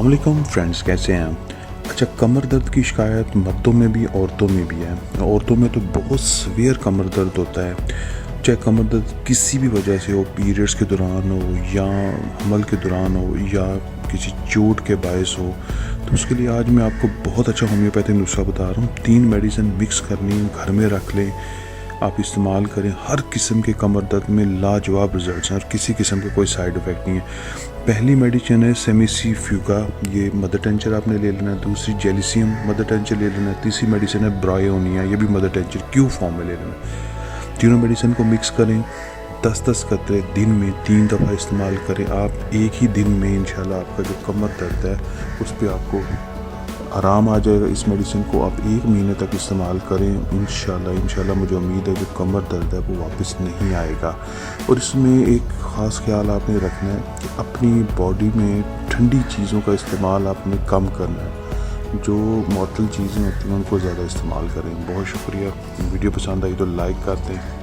अस्सलाम वालेकुम फ्रेंड्स, कैसे हैं आप? अच्छा, कमर दर्द की शिकायत मर्दों में भी औरतों में भी है। औरतों में तो बहुत सीवियर कमर दर्द होता है, चाहे कमर दर्द किसी भी वजह से हो, पीरियड्स के दौरान हो या हमल के दौरान हो या किसी चोट के बायस हो। तो उसके लिए आज मैं आपको बहुत अच्छा होम्योपैथिक नुस्खा बता रहा हूँ। 3 मेडिसिन मिक्स करनी, घर में रख लें, आप इस्तेमाल करें। हर किस्म के कमर दर्द में लाजवाब रिजल्ट्स हैं और किसी किस्म का कोई साइड इफ़ेक्ट नहीं है। पहली मेडिसिन है सेमिसी फ्यूगा, ये मदर टेंचर आपने ले लेना है। दूसरी जेलिसियम मदर टेंचर ले लेना है। तीसरी मेडिसिन है ब्रायोनिया, ये भी मदर टेंचर क्यू फॉर्म में ले लेना है। तीनों मेडिसिन को मिक्स करें, 10-10 कतरे दिन में 3 दफ़ा इस्तेमाल करें। आप एक ही दिन में इंशाल्लाह आपका जो कमर दर्द है उस पर आपको आराम आ जाएगा। इस मेडिसिन को आप 1 महीने तक इस्तेमाल करें, इंशाल्लाह मुझे उम्मीद है जो कमर दर्द है वो वापस नहीं आएगा। और इसमें एक ख़ास ख्याल आपने रखना है कि अपनी बॉडी में ठंडी चीज़ों का इस्तेमाल आपने कम करना है। जो मुअत्तल चीज़ें होती हैं उनको ज़्यादा इस्तेमाल करें। बहुत शुक्रिया। वीडियो पसंद आई तो लाइक कर दें।